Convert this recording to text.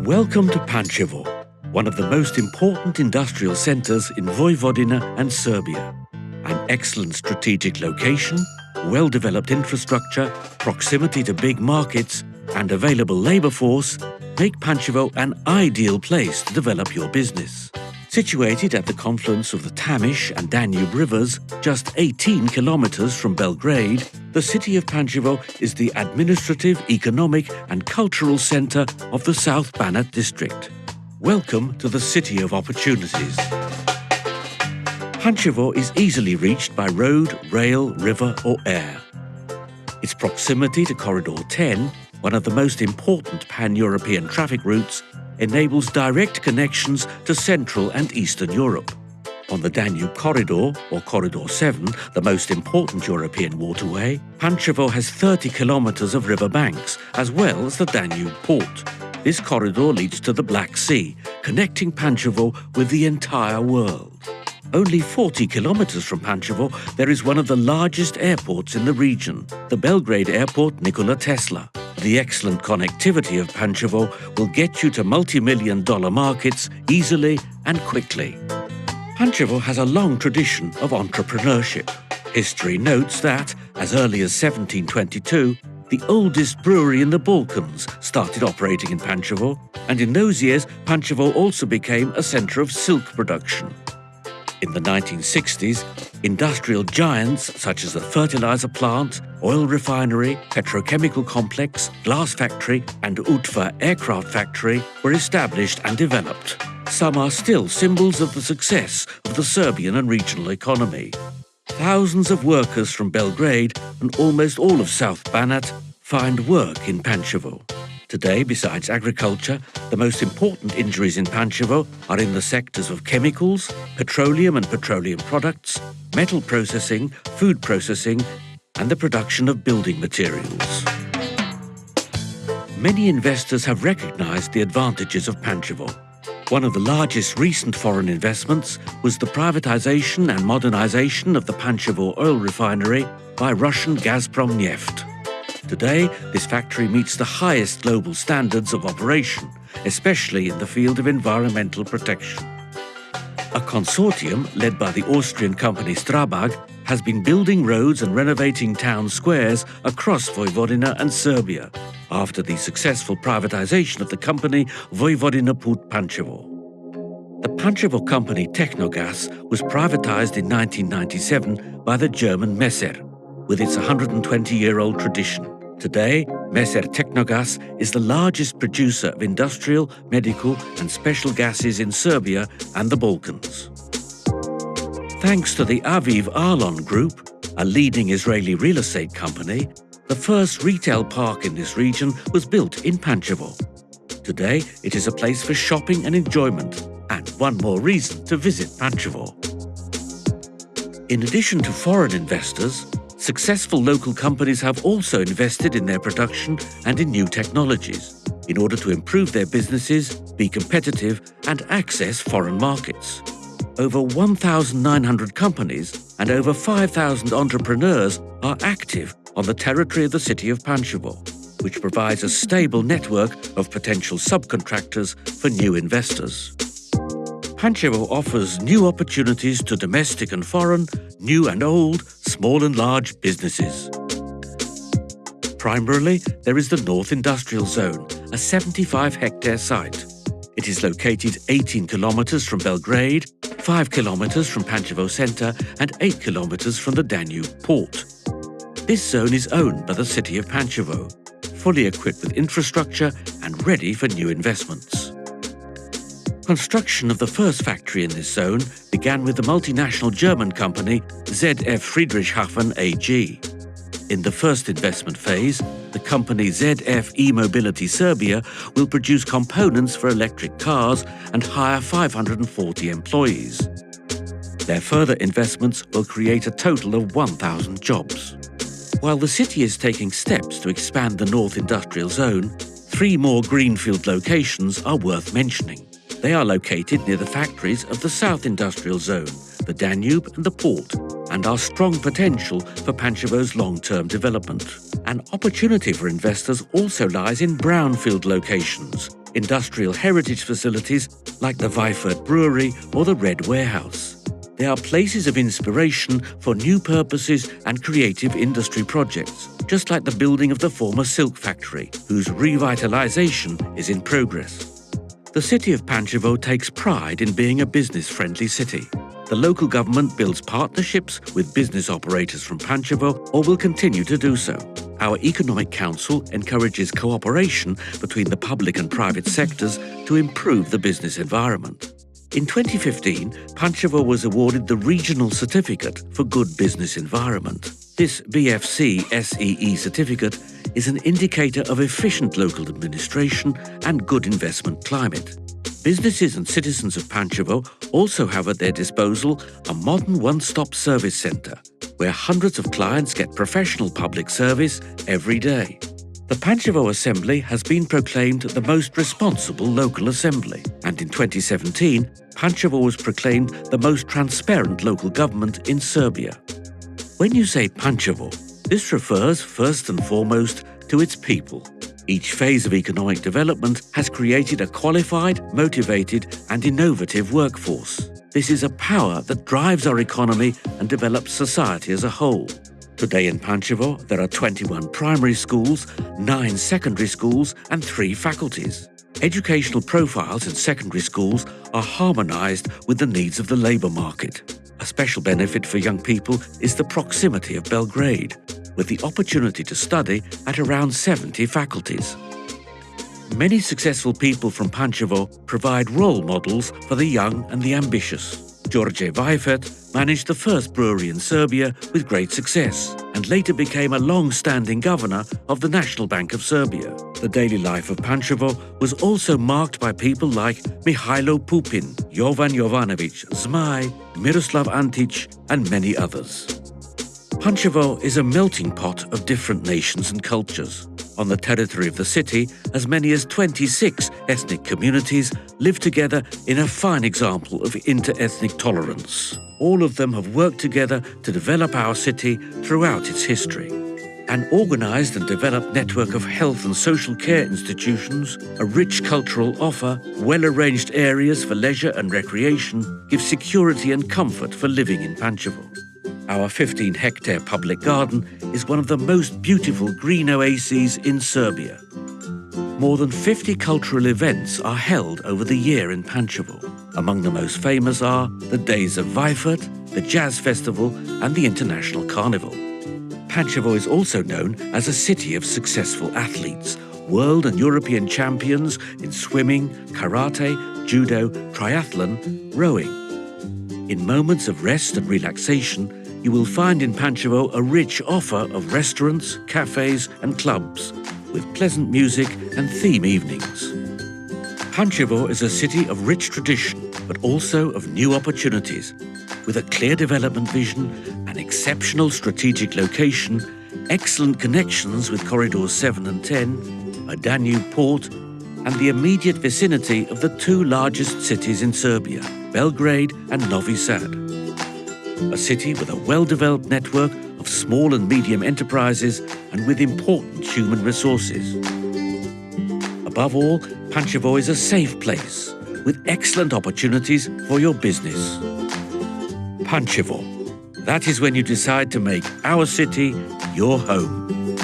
Welcome to Pancevo, one of the most important industrial centres in Vojvodina and Serbia. An excellent strategic location, well-developed infrastructure, proximity to big markets and available labour force make Pancevo an ideal place to develop your business. Situated at the confluence of the Tamish and Danube rivers, just 18 kilometers from Belgrade, the city of Pancevo is the administrative, economic and cultural centre of the South Banat district. Welcome to the city of opportunities. Pancevo is easily reached by road, rail, river or air. Its proximity to Corridor 10, one of the most important pan-European traffic routes, enables direct connections to Central and Eastern Europe. On the Danube Corridor, or Corridor 7, the most important European waterway, Pancevo has 30 kilometers of river banks, as well as the Danube port. This corridor leads to the Black Sea, connecting Pancevo with the entire world. Only 40 kilometers from Pancevo, there is one of the largest airports in the region, the Belgrade Airport Nikola Tesla. The excellent connectivity of Pancevo will get you to multi-million-dollar markets easily and quickly. Pancevo has a long tradition of entrepreneurship. History notes that, as early as 1722, the oldest brewery in the Balkans started operating in Pancevo, and in those years, Pancevo also became a centre of silk production. In the 1960s, industrial giants such as the fertilizer plant, oil refinery, petrochemical complex, glass factory and Utva aircraft factory were established and developed. Some are still symbols of the success of the Serbian and regional economy. Thousands of workers from Belgrade and almost all of South Banat find work in Pancevo. Today, besides agriculture, the most important industries in Pancevo are in the sectors of chemicals, petroleum and petroleum products, metal processing, food processing, and the production of building materials. Many investors have recognized the advantages of Pancevo. One of the largest recent foreign investments was the privatization and modernization of the Pancevo oil refinery by Russian Gazprom Neft. Today, this factory meets the highest global standards of operation, especially in the field of environmental protection. A consortium led by the Austrian company Strabag has been building roads and renovating town squares across Vojvodina and Serbia after the successful privatization of the company Vojvodina Put Pancevo. The Pancevo company Technogas was privatized in 1997 by the German Messer, with its 120-year-old tradition. Today, Messer Technogas is the largest producer of industrial, medical and special gases in Serbia and the Balkans. Thanks to the Aviv Arlon Group, a leading Israeli real estate company, the first retail park in this region was built in Pancevo. Today, it is a place for shopping and enjoyment, and one more reason to visit Pancevo. In addition to foreign investors, successful local companies have also invested in their production and in new technologies in order to improve their businesses, be competitive and access foreign markets. Over 1,900 companies and over 5,000 entrepreneurs are active on the territory of the city of Pancevo, which provides a stable network of potential subcontractors for new investors. Pancevo offers new opportunities to domestic and foreign, new and old, small and large businesses. Primarily, there is the North Industrial Zone, a 75-hectare site. It is located 18 kilometers from Belgrade, 5 kilometers from Pancevo Center and 8 kilometers from the Danube port. This zone is owned by the city of Pancevo, fully equipped with infrastructure and ready for new investments. Construction of the first factory in this zone began with the multinational German company ZF Friedrichshafen AG. In the first investment phase, the company ZF E-Mobility Serbia will produce components for electric cars and hire 540 employees. Their further investments will create a total of 1,000 jobs. While the city is taking steps to expand the North Industrial Zone, 3 more Greenfield locations are worth mentioning. They are located near the factories of the South Industrial Zone, the Danube and the port, and are strong potential for Pancevo's long-term development. An opportunity for investors also lies in Brownfield locations, industrial heritage facilities like the Weifert Brewery or the Red Warehouse. They are places of inspiration for new purposes and creative industry projects, just like the building of the former silk factory, whose revitalization is in progress. The city of Pancevo takes pride in being a business-friendly city. The local government builds partnerships with business operators from Pancevo or will continue to do so. Our Economic Council encourages cooperation between the public and private sectors to improve the business environment. In 2015, Pancevo was awarded the Regional Certificate for Good Business Environment. This BFC SEE certificate is an indicator of efficient local administration and good investment climate. Businesses and citizens of Pancevo also have at their disposal a modern one-stop service centre, where hundreds of clients get professional public service every day. The Pancevo Assembly has been proclaimed the most responsible local assembly, and in 2017, Pancevo was proclaimed the most transparent local government in Serbia. When you say Pancevo, this refers first and foremost to its people. Each phase of economic development has created a qualified, motivated and innovative workforce. This is a power that drives our economy and develops society as a whole. Today in Pancevo, there are 21 primary schools, 9 secondary schools and 3 faculties. Educational profiles in secondary schools are harmonised with the needs of the labour market. A special benefit for young people is the proximity of Belgrade, with the opportunity to study at around 70 faculties. Many successful people from Pancevo provide role models for the young and the ambitious. George Weifert managed the first brewery in Serbia with great success and later became a long-standing governor of the National Bank of Serbia. The daily life of Pancevo was also marked by people like Mihailo Pupin, Jovan Jovanovic, Zmaj, Miroslav Antic and many others. Pancevo is a melting pot of different nations and cultures. On the territory of the city, as many as 26 ethnic communities live together in a fine example of inter-ethnic tolerance. All of them have worked together to develop our city throughout its history. An organised and developed network of health and social care institutions, a rich cultural offer, well-arranged areas for leisure and recreation give security and comfort for living in Pancevo. Our 15-hectare public garden is one of the most beautiful green oases in Serbia. More than 50 cultural events are held over the year in Pancevo. Among the most famous are the Days of Weifert, the Jazz Festival and the International Carnival. Pancevo is also known as a city of successful athletes, world and European champions in swimming, karate, judo, triathlon, rowing. In moments of rest and relaxation, you will find in Pancevo a rich offer of restaurants, cafes and clubs, with pleasant music and theme evenings. Pancevo is a city of rich tradition, but also of new opportunities. With a clear development vision, an exceptional strategic location, excellent connections with corridors 7 and 10, a Danube port, and the immediate vicinity of the 2 largest cities in Serbia, Belgrade and Novi Sad. A city with a well-developed network of small and medium enterprises and with important human resources. Above all, Pancevo is a safe place with excellent opportunities for your business. Pancevo. That is when you decide to make our city your home.